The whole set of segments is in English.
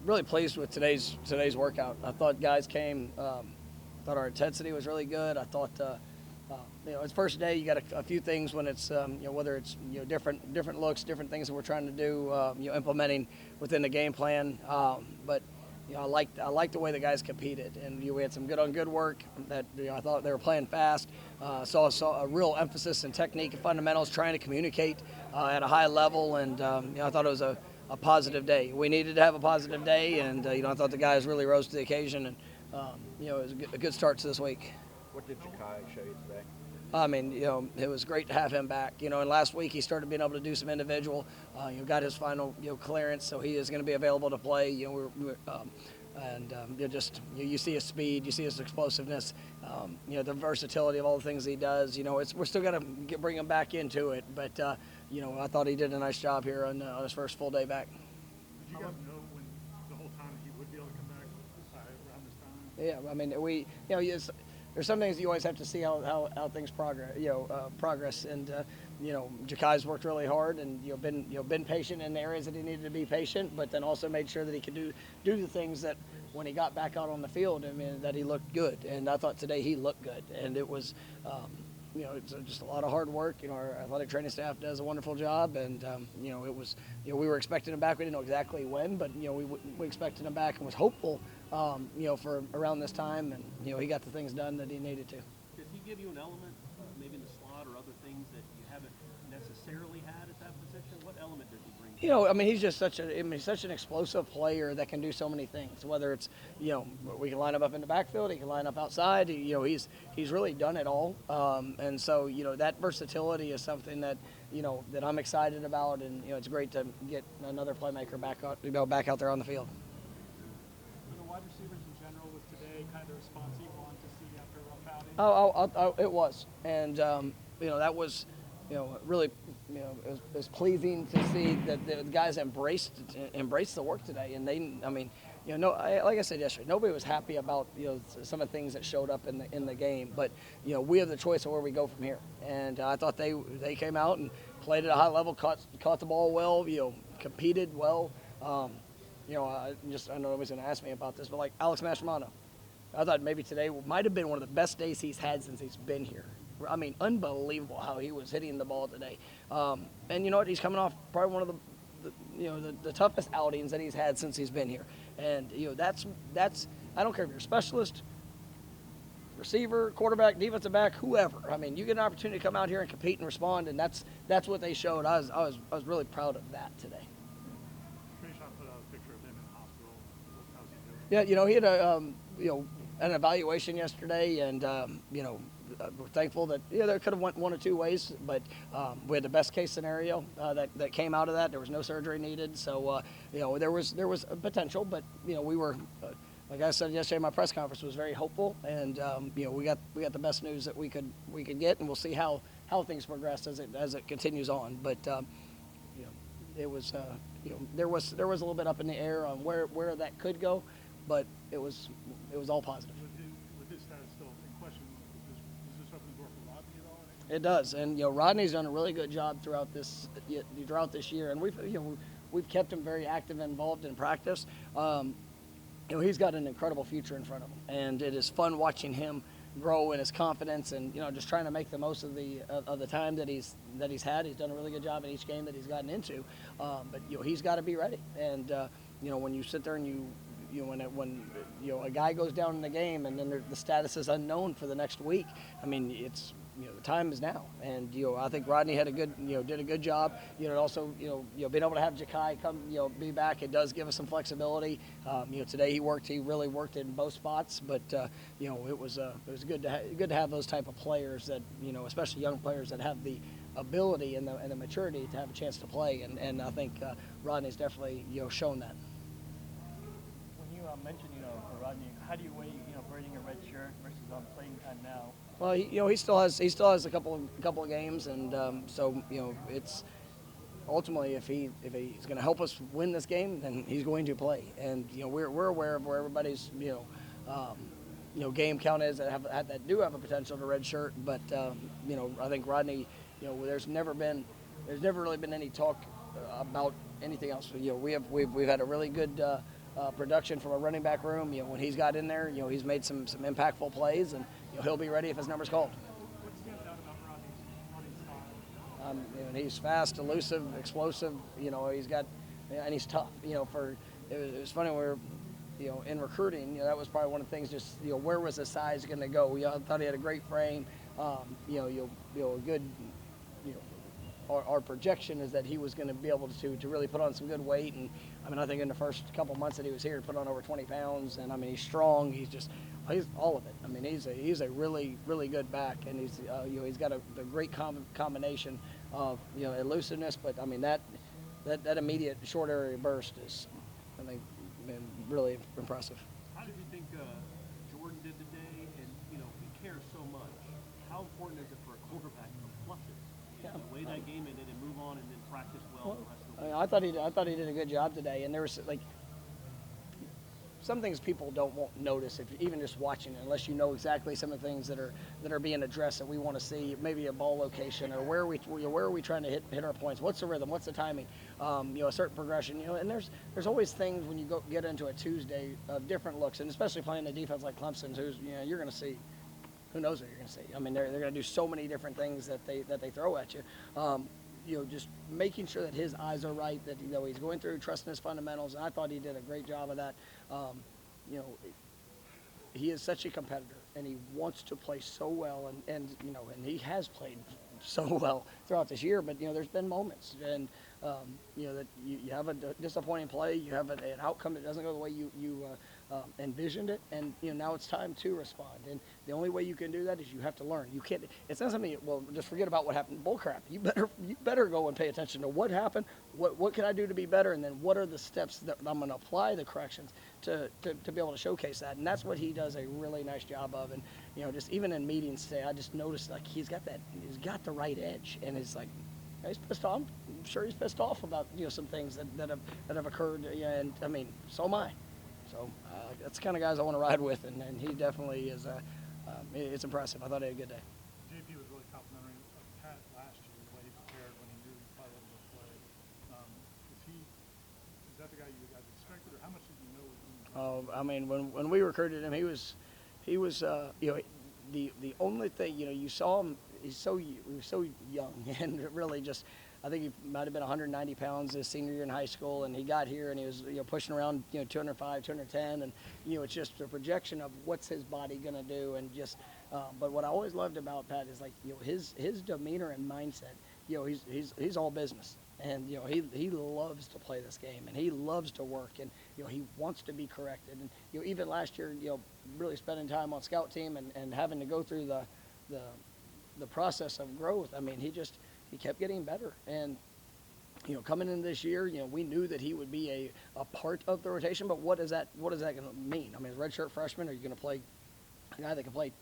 really pleased with today's workout. I thought guys came. Thought our intensity was really good. I thought. It's first day. You got a few things when it's whether it's different looks, different things that we're trying to do, implementing within the game plan. But I liked the way the guys competed, and we had some good on good work. That I thought they were playing fast. Saw a real emphasis in technique and fundamentals, trying to communicate at a high level, and I thought it was a positive day. We needed to have a positive day, and I thought the guys really rose to the occasion, and it was a good start to this week. What did Ja'Kai show you today? I mean, it was great to have him back. And last week he started being able to do some individual. Got his final, clearance, so he is going to be available to play. You see his speed, you see his explosiveness, the versatility of all the things he does. We're still going to bring him back into it, but I thought he did a nice job here on his first full day back. Did you guys know when the whole time that he would be able to come back around this time? Yeah, I mean, there's some things you always have to see how things progress. And Ja'Kai's worked really hard and been patient in the areas that he needed to be patient, but then also made sure that he could do the things that when he got back out on the field, that he looked good. And I thought today he looked good, and it was. It's just a lot of hard work. Our athletic training staff does a wonderful job, and it was. We were expecting him back. We didn't know exactly when, but we expected him back and was hopeful. For around this time, and he got the things done that he needed to. Did he give you an element, maybe in the slot or other things that you haven't necessarily had at that position? What element did he bring? He's just such an explosive player that can do so many things. Whether it's we can line him up in the backfield, he can line up outside. He's really done it all, and so that versatility is something that that I'm excited about, and it's great to get another playmaker back out there on the field. Wide receivers in general was today kind of the response you want to see after a rough outing? It was, and that was, really, it was pleasing to see that the guys embraced the work today, and like I said yesterday, nobody was happy about some of the things that showed up in the game, but we have the choice of where we go from here, and I thought they came out and played at a high level, caught the ball well, competed well. I know nobody's going to ask me about this, but like Alex Mastromanno, I thought maybe today might have been one of the best days he's had since he's been here. I mean, unbelievable how he was hitting the ball today. And you know what? He's coming off probably one of the toughest outings that he's had since he's been here. And that's I don't care if you're a specialist, receiver, quarterback, defensive back, whoever. I mean, you get an opportunity to come out here and compete and respond, and that's what they showed. I was really proud of that today. Yeah, he had an evaluation yesterday, and we're thankful that there could have went one or two ways, but we had the best case scenario that came out of that. There was no surgery needed, so there was a potential, but we were. Like I said yesterday, my press conference was very hopeful, and we got the best news that we could get, and we'll see how things progress as it continues on. But it was there was a little bit up in the air on where that could go. But it was all positive. With his status still in question, does this open the door for Rodney at all? It does, and Rodney's done a really good job throughout this year, and we've kept him very active and involved in practice. He's got an incredible future in front of him, and it is fun watching him grow in his confidence, and just trying to make the most of the time that he's had. He's done a really good job in each game that he's gotten into, but he's got to be ready, and when you sit there and when a guy goes down in the game and then the status is unknown for the next week, I mean, it's the time is now, and I think Rodney had did a good job. Also being able to have Ja'Kai come be back, it does give us some flexibility. Today he really worked in both spots, but it was good to have those type of players that especially young players that have the ability and the maturity to have a chance to play, and I think Rodney's definitely shown that. Mentioned, for Rodney, how do you weigh, wearing a red shirt versus playing time now? Well, he still has a couple of games, and so it's ultimately if he's going to help us win this game, then he's going to play, and we're aware of where everybody's game count is that do have a potential to red shirt, but I think Rodney, there's never really been any talk about anything else. We've had a really good production from a running back room. When he's got in there, he's made some impactful plays, and he'll be ready if his number's called. What stands out about Rodney's running style? And he's fast, elusive, explosive. He's got, and he's tough. It was funny when we were, in recruiting. That was probably one of the things. Just where was his size going to go? I thought he had a great frame. A good. Our projection is that he was going to be able to really put on some good weight, and I think in the first couple months that he was here, he put on over 20 pounds, and he's strong. He's all of it. He's a really good back, and he's got a great combination of elusiveness, but that immediate short area burst is been really impressive. How did you think Jordan did today? And he cares so much. How important is it for a quarterback to flush it? Weigh that game in it and move on, and then practice well the rest of the week. I thought he did a good job today, and there was some things people won't notice if even just watching it, unless you know exactly some of the things that are being addressed that we want to see, maybe a ball location or where are we trying to hit our points, what's the rhythm, what's the timing, a certain progression, and there's always things when you get into a Tuesday of different looks, and especially playing a defense like Clemson's, who's you're going to see. Who knows what you're going to see? They're going to do so many different things that they throw at you. Just making sure that his eyes are right, that he's going through, trusting his fundamentals, and I thought he did a great job of that. He is such a competitor, and he wants to play so well, and he has played so well throughout this year. But there's been moments, and that you have a disappointing play, you have an outcome that doesn't go the way you envisioned it, and now it's time to respond. And the only way you can do that is you have to learn. You can't. It's not something. Well, just forget about what happened. Bull crap. You better go and pay attention to what happened. What can I do to be better? And then what are the steps that I'm going to apply the corrections to be able to showcase that. And that's what he does a really nice job of. And just even in meetings today, I just noticed he's got the right edge, and it's like. He's pissed off. I'm sure he's pissed off about some things that have occurred. And so am I. So that's the kind of guys I want to ride with, and he definitely is. It's impressive. I thought he had a good day. JP was really complimentary of Pat last year, the way he prepared when he knew he probably wasn't going to play. Is that the guy you guys expected, or how much did you know was going to when we recruited him, he was the only thing you saw him. He was so young, and really just, I think he might have been 190 pounds his senior year in high school, and he got here and he was pushing around 205, 210, and it's just a projection of what's his body gonna do, and just. But what I always loved about Pat is his demeanor and mindset. He's all business, and he loves to play this game, and he loves to work, and he wants to be corrected, and even last year really spending time on scout team and having to go through the process of growth. He kept getting better, and coming in this year, we knew that he would be a part of the rotation. But what is that going to mean? As a redshirt freshman, are you going to play a guy that can play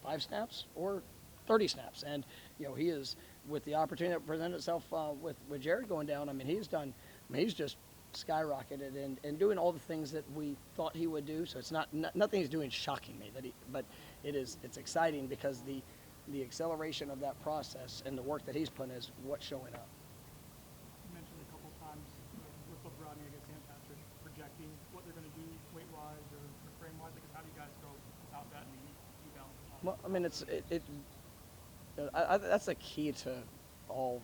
5 snaps or 30 snaps? And he is, with the opportunity that presented itself with Jared going down. He's just skyrocketed and doing all the things that we thought he would do. So it's nothing he's doing shocking me but it's exciting because the acceleration of that process and the work that he's putting is what's showing up. You mentioned a couple times with both Rodney against St. Patrick projecting what they're going to do weight-wise or frame-wise. How do you guys go about that and you balance it? Well, that's the key to all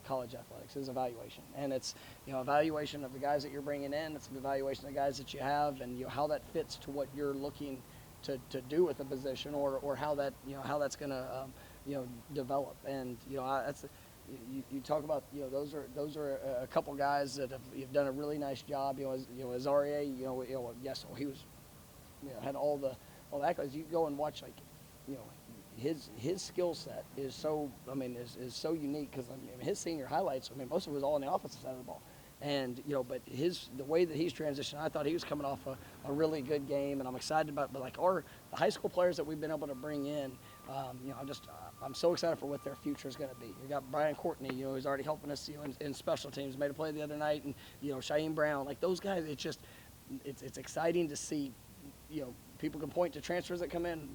college athletics is evaluation, and it's evaluation of the guys that you're bringing in. It's an evaluation of the guys that you have, and how that fits to what you're looking to do with a position, or how that's going to develop. And that's you talk about those are a couple guys that have done a really nice job. As RA, yes, he was had all the accolades. You go and watch his skill set is so is so unique because his senior highlights. Most of it was all on the offensive side of the ball. And but the way that he's transitioned, I thought he was coming off a really good game, and I'm excited about. But the high school players that we've been able to bring in, I'm so excited for what their future is going to be. You got Brian Courtney, who's already helping us, in special teams, made a play the other night, and Shaheem Brown, those guys. It's exciting to see. People can point to transfers that come in,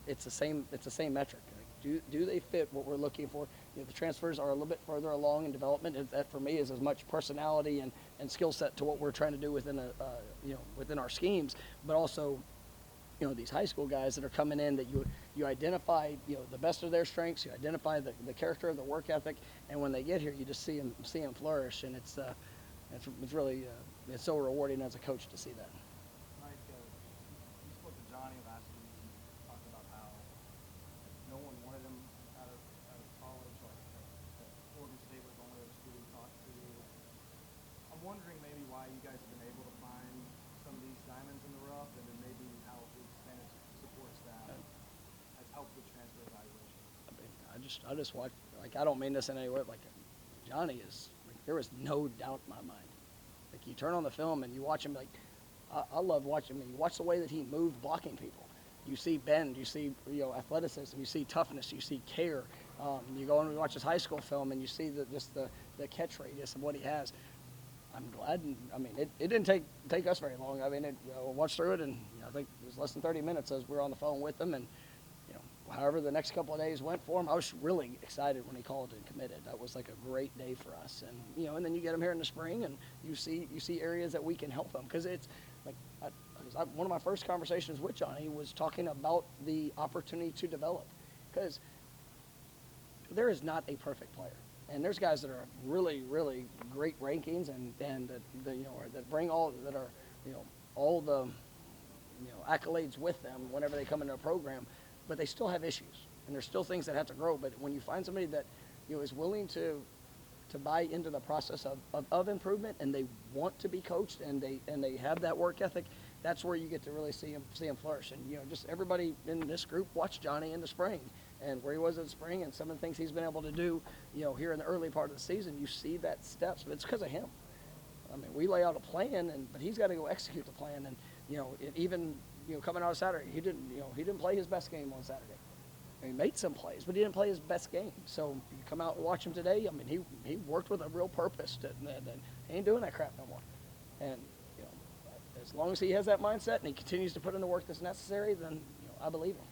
it's the same metric. do they fit what we're looking for? The transfers are a little bit further along in development. That for me is as much personality and skill set to what we're trying to do within within our schemes, but also these high school guys that are coming in that you identify the best of their strengths, you identify the character of the work ethic, and when they get here you just see them flourish, and it's really it's so rewarding as a coach to see that. Mike, you spoke to Johnny last week and talked about how no one wanted him out of college, that Oregon State was the only other school he talked to. I'm wondering maybe why you guys have been able to find some of these diamonds in the rough, and then maybe how the expanded support staff has helped with transfer evaluation. I mean, I just watch, like, I don't mean this in any way, like, Johnny is, like, there was no doubt in my mind. Like, you turn on the film and you watch him, like, I love watching him. You watch the way that he moved blocking people. You see bend, you see athleticism, you see toughness, you see care. You go and watch his high school film and you see the catch radius of what he has. I'm glad. I mean, it didn't take us very long. I mean, we watched through it, and I think it was less than 30 minutes as we were on the phone with him. And however the next couple of days went for him, I was really excited when he called and committed. That was like a great day for us. And and then you get him here in the spring, and you see areas that we can help him, because it's like one of my first conversations with Johnny was talking about the opportunity to develop, because there is not a perfect player. And there's guys that are really, really great rankings and that bring all that are all the accolades with them whenever they come into a program, but they still have issues and there's still things that have to grow. But when you find somebody that is willing to buy into the process of improvement, and they want to be coached, and they have that work ethic, that's where you get to really see him flourish. And just everybody in this group watched Johnny in the spring and where he was in the spring, and some of the things he's been able to do here in the early part of the season. You see that steps, but it's because of him. I mean, we lay out a plan, but he's got to go execute the plan. And even coming out of Saturday, he didn't play his best game on Saturday. He made some plays, but he didn't play his best game. So you come out and watch him today. I mean, he worked with a real purpose. He ain't doing that crap no more. And as long as he has that mindset and he continues to put in the work that's necessary, then I believe him.